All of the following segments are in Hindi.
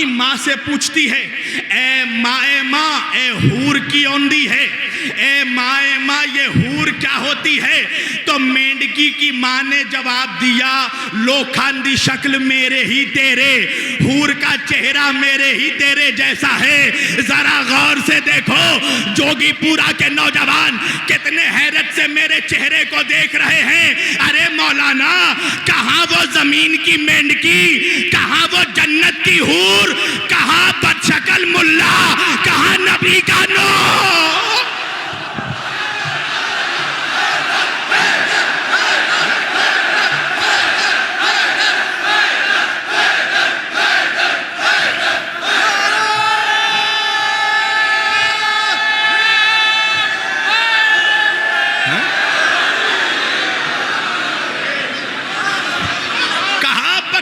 माँ से पूछती है, ए माँ ए हूर की औंधी है, ए माँ ये हूर क्या होती है? तो मेंढकी की माँ ने जवाब दिया, लोखंडी शक्ल मेरे ही तेरे, हूर का चेहरा मेरे ही तेरे जैसा है। जरा गौर से देखो, जोगीपुरा के नौजवान कितने हैरत से मेरे चेहरे को देख रहे हैं। अरे मौलाना, कहाँ वो जमीन की मेंढकी, कहाँ वो जन्नत की हूर, कहाँ बदशक्ल मुल्ला, कहाँ नबी का नूर?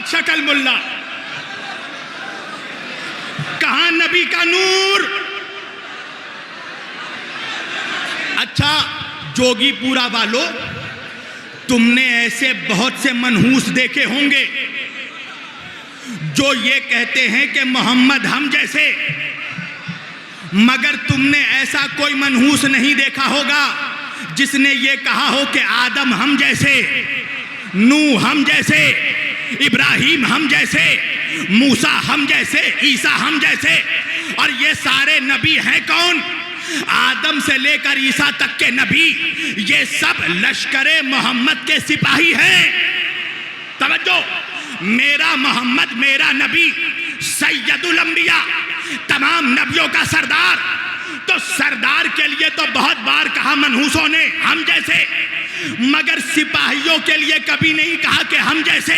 शकल मुल्ला, कहां नबी का नूर? अच्छा जोगीपुरा वालों, तुमने ऐसे बहुत से मनहूस देखे होंगे जो ये कहते हैं कि मोहम्मद हम जैसे, मगर तुमने ऐसा कोई मनहूस नहीं देखा होगा जिसने ये कहा हो कि आदम हम जैसे, नूह हम जैसे, इब्राहिम हम जैसे, मूसा हम जैसे, ईसा हम जैसे। और ये सारे नबी हैं कौन? आदम से लेकर ईसा तक के नबी, ये सब लश्करे मोहम्मद के सिपाही हैं। तवज्जो, मेरा मोहम्मद, मेरा नबी सैयदुल अंबिया, तमाम नबियों का सरदार। तो सरदार के लिए तो बहुत बार कहा मनहूसों ने हम जैसे, मगर सिपाहियों के लिए कभी नहीं कहा कि हम जैसे।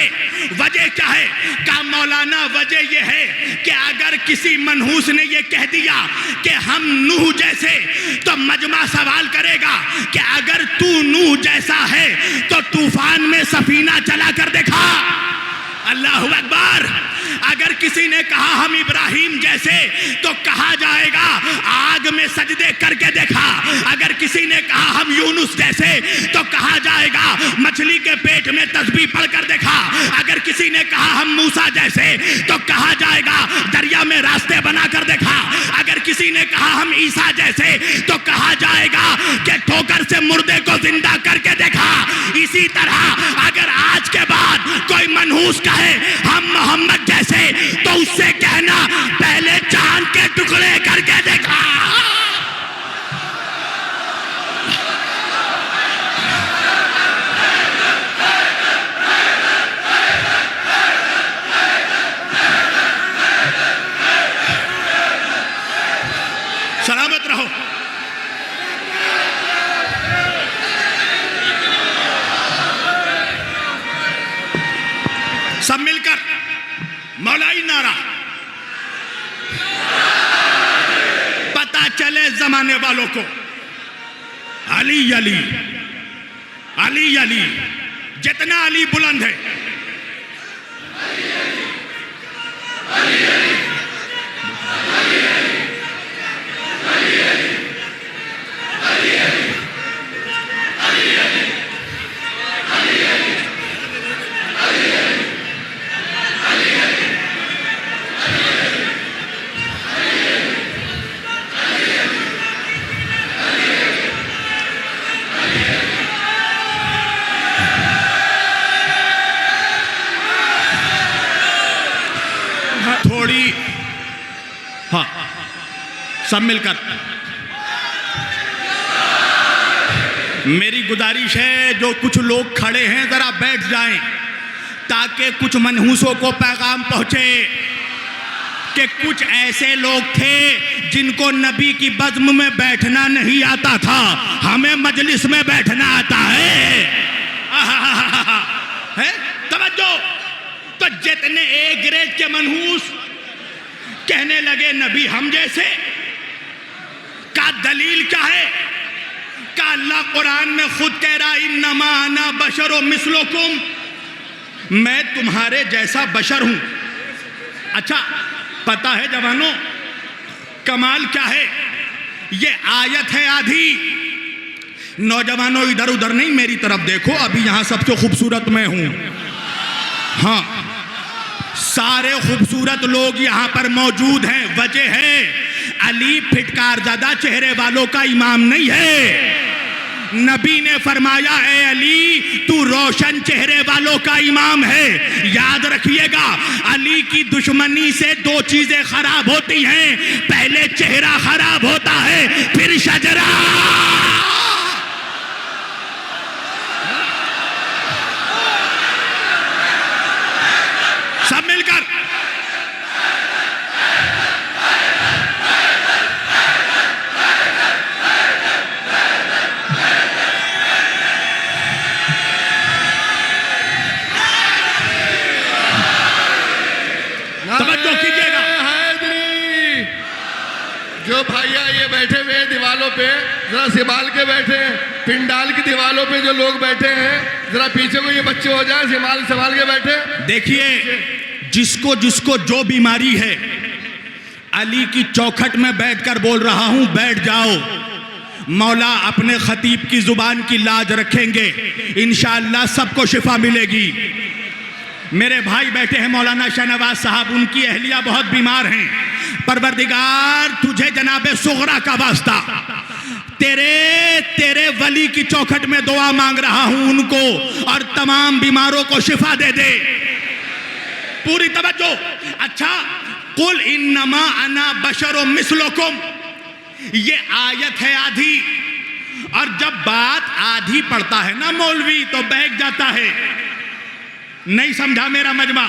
वजह क्या है? कहा मौलाना वजह यह है कि अगर किसी मनहूस ने यह कह दिया कि हम नूह जैसे, तो मजमा सवाल करेगा कि अगर तू नूह जैसा है तो तूफान में सफीना चला कर देखा। अल्लाहु अकबर। अगर किसी ने कहा हम इब्राहिम जैसे, तो कहा जाएगा आग में सजदे करके देखा। अगर किसी ने कहा हम यूनुस जैसे, तो कहा जाएगा मछली के पेट में तस्बीह पढ़कर देखा। अगर किसी ने कहा हम मूसा जैसे, तो कहा जाएगा दरिया में रास्ते बनाकर देखा। अगर किसी ने कहा हम ईसा जैसे, तो कहा जाएगा कि ठोकर से मुर्दे को जिंदा करके देखा। इसी तरह अगर आज के बाद कोई मनहूस कहे हम मोहम्मद जैसे, तो उससे कहना पहले चांद के टुकड़े करके देखा। सलामत रहो। सब मिलकर मौलाई नारा, पता चले जमाने वालों को, अली अली अली अली, जितना अली बुलंद है, अली अली अली अली थोड़ी, हाँ सब मिलकर मेरी गुजारिश है, जो कुछ लोग खड़े हैं जरा बैठ जाएं, ताकि कुछ मनहूसों को पैगाम पहुंचे कि कुछ ऐसे लोग थे जिनको नबी की बज़्म में बैठना नहीं आता था, हमें मजलिस में बैठना आता है। तवज्जो। तो जितने ए ग्रेड के मनहूस कहने लगे नबी हम जैसे, का दलील क्या है? का अल्लाह कुरान में खुद कह रहा इन्नमा अना बशरो मिस्लुकुम, मैं तुम्हारे जैसा बशर हूं। अच्छा पता है जवानों कमाल क्या है? ये आयत है आधी। नौजवानों इधर उधर नहीं, मेरी तरफ देखो, अभी यहां सबसे खूबसूरत मैं हूं। हाँ सारे खूबसूरत लोग यहाँ पर मौजूद हैं। वजह है अली फिटकार ज़्यादा चेहरे वालों का इमाम नहीं है। नबी ने फरमाया ए अली तू रोशन चेहरे वालों का इमाम है। याद रखिएगा अली की दुश्मनी से दो चीजें खराब होती हैं, पहले चेहरा खराब होता है फिर शजरा। सब मिलकर तवज्जो कीजिएगा। जो भैया ये बैठे हुए हैं दीवालों पे जरा संभाल के बैठे, पिंडाल की दीवालों पे जो लोग बैठे हैं जरा पीछे को ये बच्चे हो जाए, संभाल के बैठे। देखिए जिसको जिसको जो बीमारी है अली की चौखट में बैठकर बोल रहा हूं, बैठ जाओ। मौला अपने खतीब की जुबान की लाज रखेंगे, इंशाअल्लाह सबको शिफा मिलेगी। मेरे भाई बैठे हैं मौलाना शाहनवाज साहब, उनकी अहलिया बहुत बीमार हैं। परवरदिगार तुझे जनाबे सुगरा का वास्ता तेरे वली की चौखट में दुआ मांग रहा हूं, उनको और तमाम बीमारों को शिफा दे दे। पूरी तवज्जो। अच्छा, कुल इन्नमा अना बशरुम मिस्लुकुम, ये आयत है आधी, और जब बात आधी पढ़ता है ना मौलवी तो बहक जाता है। नहीं समझा मेरा मजमा।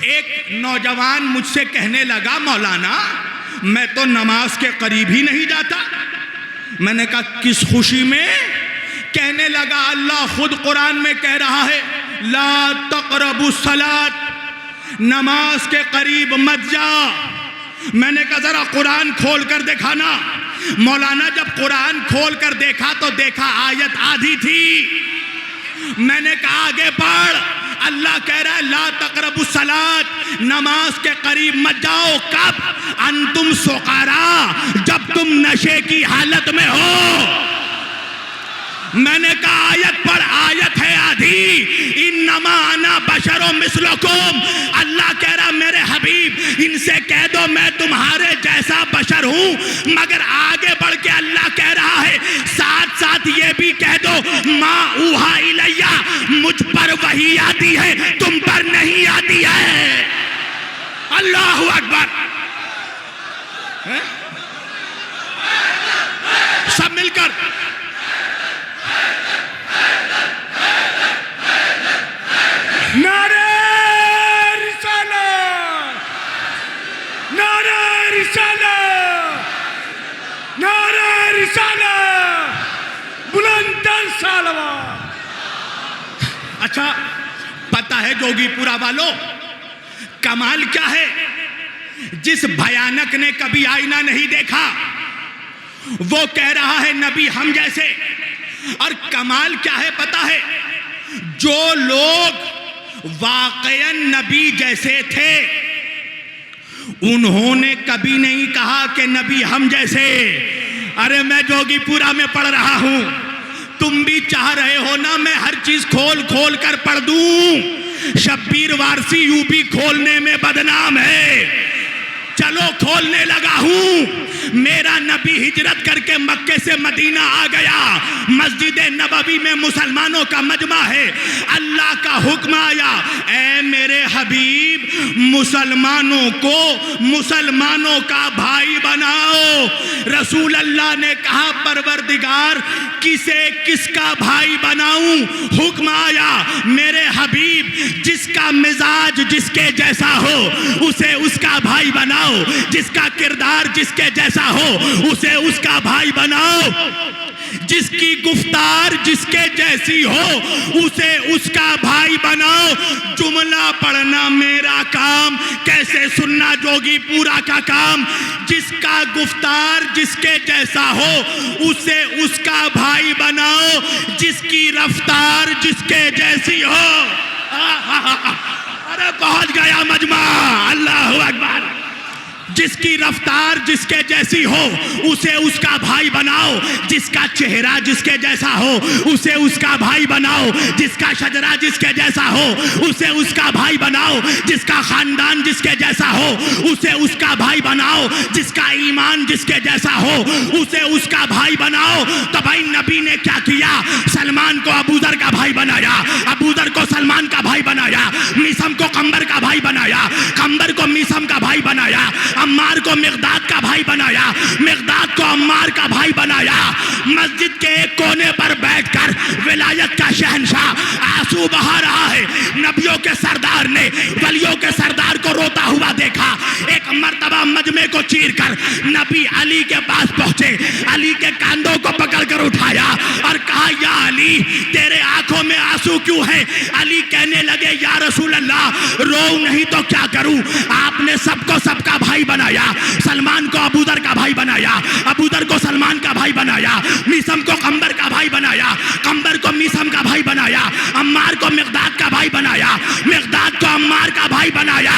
एक नौजवान मुझसे कहने लगा मौलाना मैं तो नमाज के करीब ही नहीं जाता। मैंने कहा किस खुशी में? कहने लगा अल्लाह खुद कुरान में कह रहा है ला तक़रबुस सलात, नमाज के करीब मत जा। मैंने कहा जरा कुरान खोल कर दिखाना। मौलाना जब कुरान खोल कर देखा तो देखा आयत आधी थी। मैंने कहा आगे पढ़, अल्लाह कह रहा है ला तक़रबुस सलात, नमाज के करीब मत जाओ। कब? अंतुम सुकारा, जब तुम नशे की हालत में हो। मैंने कहा आयत पढ़, आयत है आधी, इन्नमा अना बशरुम मिस्लुकुम। अल्लाह कह रहा मेरे हबीब इनसे कह दो मैं तुम्हारे जैसा बशर हूं। मगर आगे बढ़ के अल्लाह कह रहा है साथ साथ ये भी कह दो मा उहा इलैया, मुझ पर वही आती है तुम पर नहीं आती है। अल्लाहु अकबर। सब मिलकर नारे रिसालत, नारे रिसालत, नारे रिसालत, बुलंदर सालवा। अच्छा पता है जोगीपुरा वालों कमाल क्या है? जिस भयानक ने कभी आईना नहीं देखा वो कह रहा है नबी हम जैसे। और कमाल क्या है पता है? जो लोग वाकईन नबी जैसे थे उन्होंने कभी नहीं कहा कि नबी हम जैसे। अरे मैं जोगीपुरा में पढ़ रहा हूं, तुम भी चाह रहे हो ना मैं हर चीज खोल खोल कर पढ़ दूं। शब्बीर वारसी यूपी खोलने में बदनाम है, चलो खोलने लगा हूं। मेरा नबी हिजरत करके मक्के से मदीना आ गया, मस्जिद नबवी में मुसलमानों का मजमा है। अल्लाह का हुक्म आया ऐ मेरे हबीब मुसलमानों को मुसलमानों का भाई बनाओ। रसूल अल्लाह ने कहा परवरदिगार किसे किसका भाई बनाऊं? हुक्म आया मेरे हबीब जिसका मिजाज जिसके जैसा हो उसे उसका भाई बनाओ, जिसका किरदार जिसके जैसा हो उसे उसका भाई बनाओ, जिसकी गुफ्तार जिसके जैसी हो उसे उसका भाई बनाओ। जुमला पढ़ना मेरा काम, कैसे सुनना जोगीपुरा का काम। जिसका गुफ्तार जिसके जैसा हो उसे उसका भाई बनाओ, जिसकी रफ्तार जिसके जैसी हो। अरे पहुंच गया मजमा। अल्लाहु अकबर। जिसकी रफ्तार जिसके जैसी हो उसे उसका भाई बनाओ, जिसका चेहरा जिसके जैसा हो उसे उसका भाई बनाओ, जिसका शजरा जिसके जैसा हो उसे उसका भाई बनाओ, जिसका खानदान जिसके जैसा हो उसे उसका भाई बनाओ, जिसका ईमान जिसके जैसा हो उसे उसका भाई बनाओ। तो भाई नबी ने क्या किया? सलमान को अबूजर का भाई बनाया, अबूजर को सलमान का भाई बनाया, मीसम को कंबर का भाई बनाया, कंबर को मीसम का भाई बनाया, अम्मार को मिकदाद का भाई बनाया, मिकदाद को अम्मार का भाई बनाया। मस्जिद के एक कोने पर बैठकर विलायत का शहंशाह आंसू बहा रहा है। नबियों के सरदार ने वलियों के सरदार को रोता हुआ देखा। एक मर्तबा मजमे को चीरकर नबी अली के पास पहुंचे, अली के कांधों को पकड़कर उठाया और कहा, या अली तेरे आंखों में आंसू क्यों है? अली कहने लगे, या रसूल अल्लाह रो नहीं तो क्या करूं? आपने सबको सबका भाई बनाया, सलमान को अबूदर का भाई बनाया, अबूदर को सलमान का भाई बनाया, मीसम को कंबर का भाई बनाया, कंबर को मीसम का भाई बनाया, अम्मार को मिकदाद का भाई बनाया, मिकदाद को अम्मार का भाई बनाया।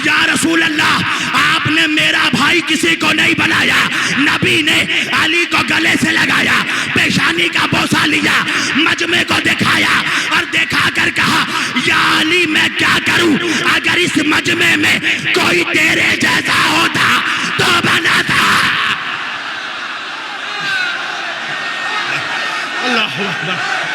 या रसूल अल्लाह आपने मेरा भाई किसी को नहीं बनाया। नबी ने अली को गले से लगाया, पेशानी का बोसा लिया, मजमे को दिखाया और देखा कर कहा, या अली मैं क्या करूं? अगर इस मजमे में कोई तेरे जैसा होता तो बनाता। अल्लाह अकबर।